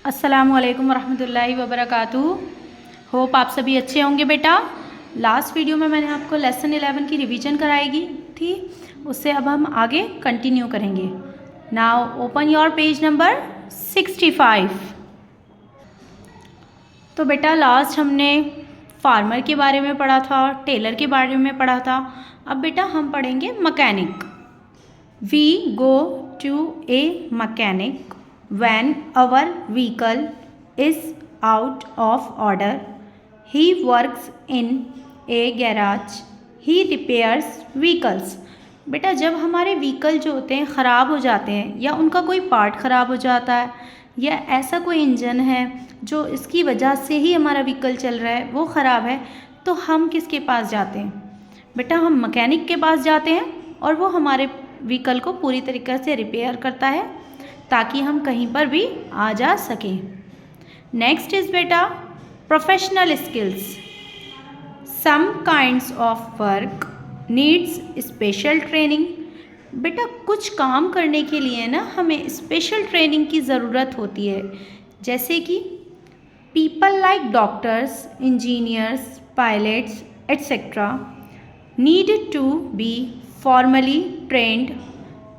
अस्सलामुअलैकुम वरहमतुल्लाहि वबरकातुहू। होप आप सभी अच्छे होंगे बेटा। लास्ट वीडियो में मैंने आपको लेसन 11 की रिवीजन कराएगी थी, उससे अब हम आगे कंटिन्यू करेंगे। Now open your page number 65। तो बेटा लास्ट हमने फार्मर के बारे में पढ़ा था, टेलर के बारे में पढ़ा था। अब बेटा हम पढ़ेंगे mechanic. We go to a mechanic when our vehicle is out of order. He works in a garage. He repairs vehicles. बेटा जब हमारे व्हीकल जो होते हैं ख़राब हो जाते हैं या उनका कोई पार्ट ख़राब हो जाता है या ऐसा कोई इंजन है जो इसकी वजह से ही हमारा व्हीकल चल रहा है वो ख़राब है, तो हम किसके पास जाते हैं? बेटा हम मैकेनिक के पास जाते हैं और वो हमारे व्हीकल को पूरी तरीके से रिपेयर करता है ताकि हम कहीं पर भी आ जा सकें। नेक्स्ट इज़ बेटा professional skills. Some kinds of work needs special training. बेटा कुछ काम करने के लिए ना हमें स्पेशल ट्रेनिंग की ज़रूरत होती है, जैसे कि people like doctors, engineers, pilots etcetera need to be formally trained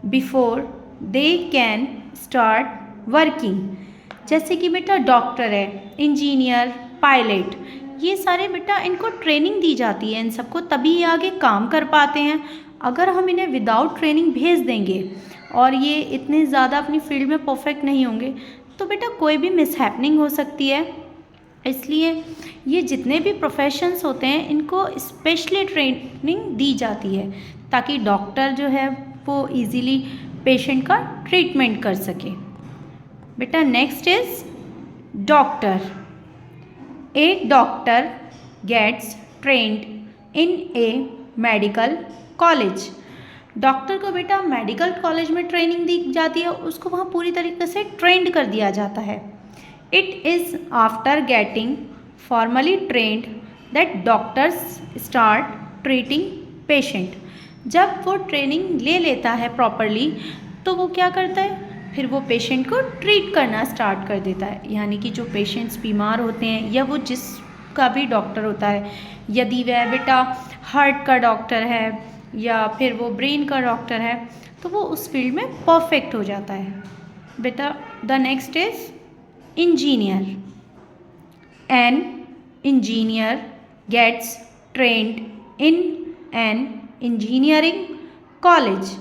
before they can start working. जैसे कि बेटा डॉक्टर है, इंजीनियर, पायलट, ये सारे बेटा इनको ट्रेनिंग दी जाती है, इन सबको तभी ये आगे काम कर पाते हैं। अगर हम इन्हें विदाउट ट्रेनिंग भेज देंगे और ये इतने ज़्यादा अपनी फील्ड में परफेक्ट नहीं होंगे तो बेटा कोई भी मिसहैपनिंग हो सकती है। इसलिए ये जितने भी प्रोफेशंस होते हैं इनको स्पेशली ट्रेनिंग दी जाती है ताकि डॉक्टर जो है वो इजीली पेशेंट का ट्रीटमेंट कर सके। बेटा next is doctor. A doctor gets trained in a medical college. Doctor को बेटा मेडिकल कॉलेज में ट्रेनिंग दी जाती है, उसको वहाँ पूरी तरीके से ट्रेंड कर दिया जाता है। It is after getting formally trend that doctors start treating patient. जब वो ट्रेनिंग ले लेता है प्रॉपरली तो वो क्या करता है, फिर वो पेशेंट को ट्रीट करना स्टार्ट कर देता है। यानी कि जो पेशेंट्स बीमार होते हैं या वो जिसका भी डॉक्टर होता है, यदि वह बेटा हार्ट का डॉक्टर है या फिर वो ब्रेन का डॉक्टर है तो वो उस फील्ड में परफेक्ट हो जाता है। बेटा the next is engineer. An engineer gets trained in an engineering college.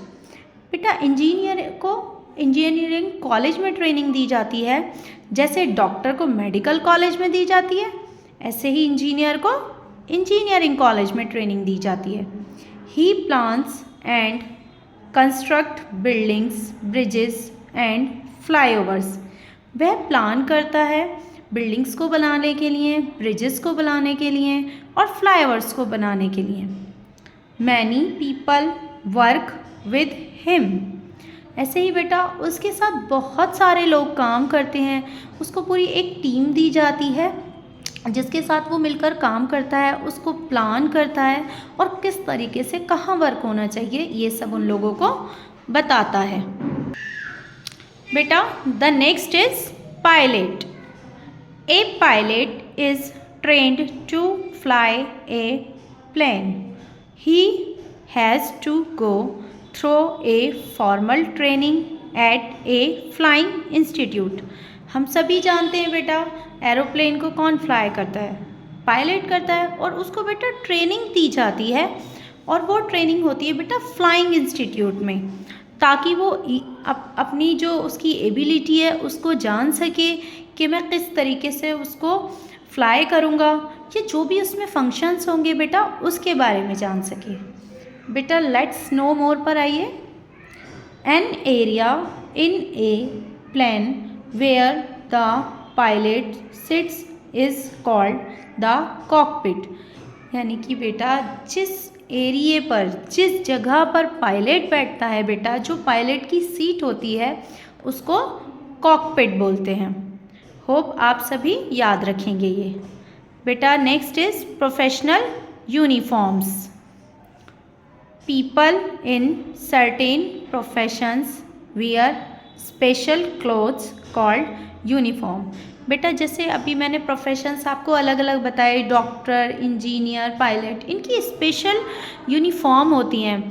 बेटा इंजीनियर को इंजीनियरिंग कॉलेज में ट्रेनिंग दी जाती है, जैसे डॉक्टर को मेडिकल कॉलेज में दी जाती है ऐसे ही इंजीनियर को इंजीनियरिंग कॉलेज में ट्रेनिंग दी जाती है। He plans and construct buildings, bridges and flyovers. वह प्लान करता है बिल्डिंग्स को बनाने के लिए, ब्रिजेस को बनाने के लिए और फ्लाईओवर्स को बनाने के लिए। Many people work with him. ऐसे ही बेटा उसके साथ बहुत सारे लोग काम करते हैं, उसको पूरी एक टीम दी जाती है जिसके साथ वो मिलकर काम करता है, उसको प्लान करता है और किस तरीके से कहाँ वर्क होना चाहिए ये सब उन लोगों को बताता है। बेटा the next is pilot. A pilot is trained to fly a plane. He has to go through a formal training at a flying institute. हम सभी जानते हैं बेटा एरोप्लेन को कौन फ्लाई करता है? पायलट करता है और उसको बेटा ट्रेनिंग दी जाती है और वो ट्रेनिंग होती है बेटा फ्लाइंग इंस्टीट्यूट में, ताकि वो अपनी जो उसकी एबिलिटी है उसको जान सके कि मैं किस तरीके से उसको फ्लाई करूँगा, ये जो भी उसमें फंक्शंस होंगे बेटा उसके बारे में जान सके। बेटा लेट्स नो मोर पर आइए। An area in a plane where the pilot sits is called the cockpit. यानी कि बेटा जिस एरिए पर, जिस जगह पर पायलट बैठता है बेटा, जो पायलट की सीट होती है उसको कॉकपिट बोलते हैं। होप आप सभी याद रखेंगे ये। बेटा next is professional uniforms. People in certain professions wear special clothes called uniform. बेटा जैसे अभी मैंने प्रोफेशंस आपको अलग अलग बताए, डॉक्टर, इंजीनियर, पायलट, इनकी स्पेशल यूनिफॉर्म होती हैं,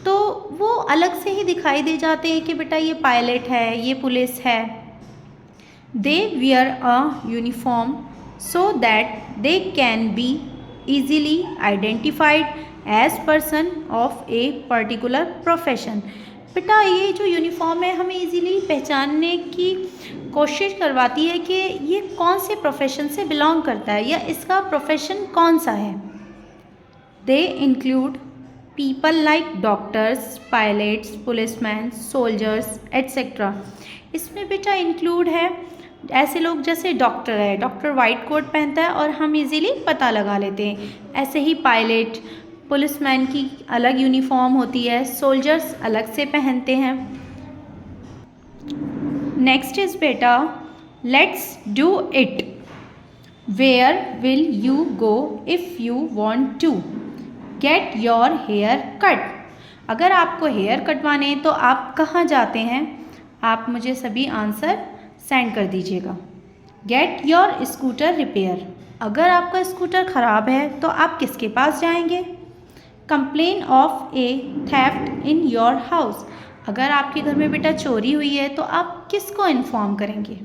तो वो अलग से ही दिखाई दे जाते हैं कि बेटा ये पायलट है, ये पुलिस है। They wear a uniform so that they can be easily identified as person of a particular profession। बेटा ये जो यूनिफॉर्म है हमें इजीली पहचानने की कोशिश करवाती है कि ये कौन से प्रोफेशन से बिलोंग करता है या इसका प्रोफेशन कौन सा है। They include people like doctors, pilots, policeman, soldiers etcetera. इसमें बेटा इंक्लूड है ऐसे लोग जैसे डॉक्टर है, डॉक्टर वाइट कोट पहनता है और हम इजीली पता लगा लेते हैं। ऐसे ही पायलट, पुलिसमैन की अलग यूनिफॉर्म होती है, सोल्जर्स अलग से पहनते हैं। नेक्स्ट इज बेटा let's do it. Where will you go if you want to get your hair cut. अगर आपको हेयर कटवाने तो आप कहाँ जाते हैं? आप मुझे सभी आंसर सेंड कर दीजिएगा। Get your scooter repair. अगर आपका स्कूटर ख़राब है तो आप किसके पास जाएंगे? Complain of A theft in your house. अगर आपके घर में बेटा चोरी हुई है तो आप किसको इन्फॉर्म करेंगे?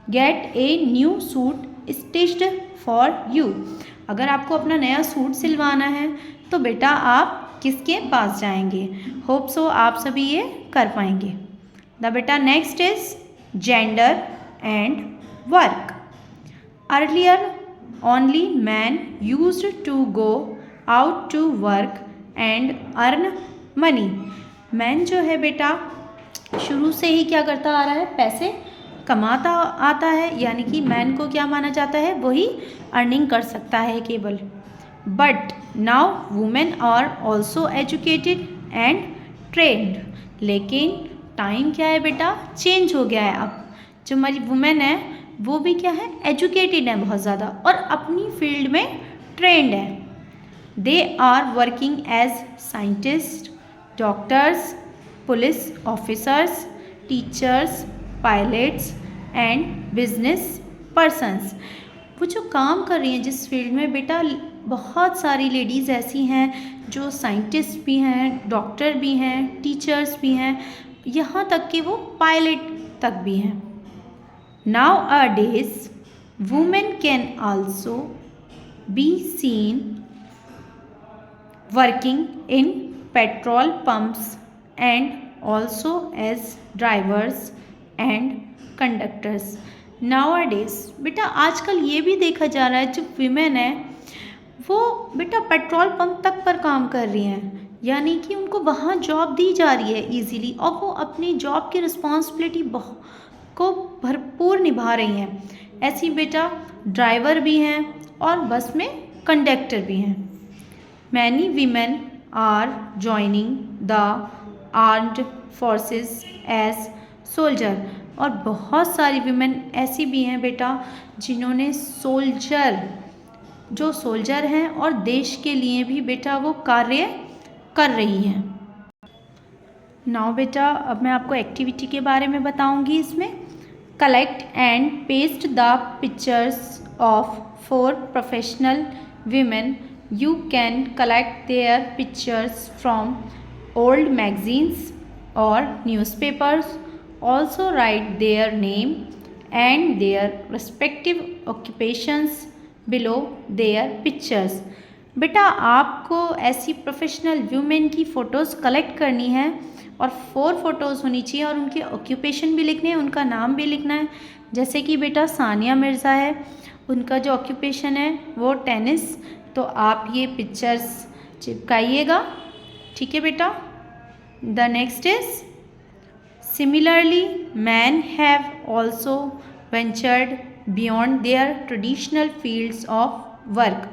Gate a new suit stitched for you. अगर आपको अपना नया सूट सिलवाना है तो बेटा आप किसके पास जाएंगे? होप सो आप सभी ये कर पाएंगे। द बेटा next is gender and work. Earlier only men used to go out to work and earn money। Man जो है बेटा शुरू से ही क्या करता आ रहा है? पैसे कमाता आता है, यानी कि मैन को क्या माना जाता है? वही अर्निंग कर सकता है केवल। But now women are also educated and trained. लेकिन टाइम क्या है बेटा? चेंज हो गया है। अब जो हमारी वुमेन है वो भी क्या है? एजुकेटेड है बहुत ज़्यादा और अपनी फील्ड में ट्रेंड है। They are working as scientist, doctors, police officers, teachers, pilots and business persons. वो जो काम कर रही हैं जिस फील्ड में बेटा, बहुत सारी लेडीज़ ऐसी हैं जो साइंटिस्ट भी हैं, डॉक्टर भी हैं, टीचर्स भी हैं, यहाँ तक कि वो पायलट तक भी हैं। Nowadays women can also be seen working in petrol pumps and also as drivers and conductors. Nowadays बेटा आजकल ये भी देखा जा रहा है जो वीमेन है वो बेटा पेट्रोल पंप तक पर काम कर रही हैं, यानी कि उनको वहाँ जॉब दी जा रही है इजीली और वो अपनी जॉब की रिस्पॉन्सिबिलिटी को भरपूर निभा रही हैं। ऐसी बेटा ड्राइवर भी हैं और बस में कंडक्टर भी हैं। Many women are joining the armed forces as soldier. और बहुत सारी वीमेन ऐसी भी हैं बेटा जिन्होंने जो सोल्जर हैं और देश के लिए भी बेटा वो कार्य कर रही हैं। नाउ बेटा अब मैं आपको एक्टिविटी के बारे में बताऊंगी। इसमें collect and paste the pictures of 4 professional women. You can collect their pictures from old magazines और newspapers. Also write their name and their respective occupations below their pictures. बेटा आपको ऐसी प्रोफेशनल वुमेन की फ़ोटोज़ कलेक्ट करनी है और 4 photos होनी चाहिए और उनके ऑक्यूपेशन भी लिखने हैं, उनका नाम भी लिखना है। जैसे कि बेटा सानिया मिर्ज़ा है, उनका जो ऑक्यूपेशन है वो टेनिस, तो आप ये पिक्चर्स चिपकाइएगा, ठीक है बेटा। The next is similarly man have also ventured beyond their traditional fields of work.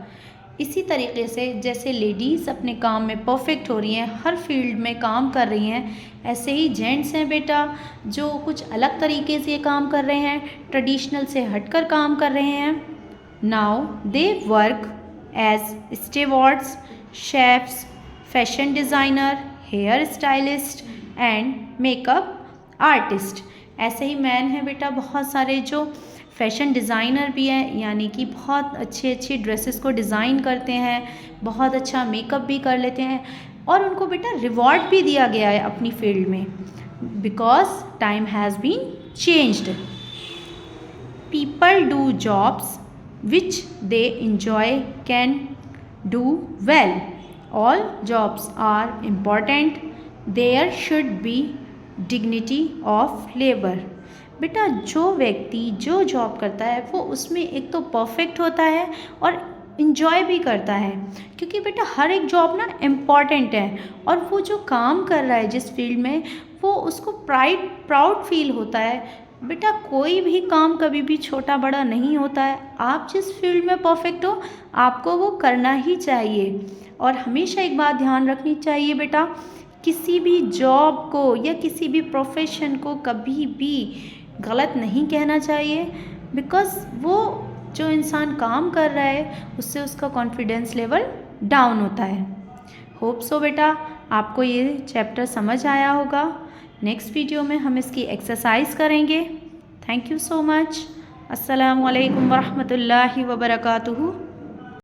इसी तरीके से जैसे लेडीज़ अपने काम में परफेक्ट हो रही हैं, हर फील्ड में काम कर रही हैं, ऐसे ही जेंट्स हैं बेटा जो कुछ अलग तरीके से काम कर रहे हैं, ट्रेडिशनल से हटकर काम कर रहे हैं। Now they work as stewards, chefs, fashion designer, hair stylist and makeup artist. ऐसे ही मैन है बेटा बहुत सारे जो फैशन डिज़ाइनर भी हैं, यानी कि बहुत अच्छी अच्छी ड्रेसेस को डिज़ाइन करते हैं, बहुत अच्छा मेकअप भी कर लेते हैं और उनको बेटा रिवॉर्ड भी दिया गया है अपनी फील्ड में, because time has been changed. People do jobs which they enjoy can do well. All jobs are important. There should be dignity of labor. बेटा जो व्यक्ति जो जॉब करता है वो उसमें एक तो परफेक्ट होता है और इन्जॉय भी करता है, क्योंकि बेटा हर एक जॉब ना इम्पॉर्टेंट है और वो जो काम कर रहा है जिस फील्ड में वो उसको प्राउड फील होता है। बेटा कोई भी काम कभी भी छोटा बड़ा नहीं होता है, आप जिस फील्ड में परफेक्ट हो आपको वो करना ही चाहिए। और हमेशा एक बात ध्यान रखनी चाहिए बेटा, किसी भी जॉब को या किसी भी प्रोफेशन को कभी भी गलत नहीं कहना चाहिए, बिकॉज़ वो जो इंसान काम कर रहा है उससे उसका कॉन्फिडेंस लेवल डाउन होता है। होप सो बेटा आपको ये चैप्टर समझ आया होगा। नेक्स्ट वीडियो में हम इसकी एक्सरसाइज करेंगे। Thank you so much. अस्सलामु अलैकुम वरहमतुल्लाहि वबरकातुहू।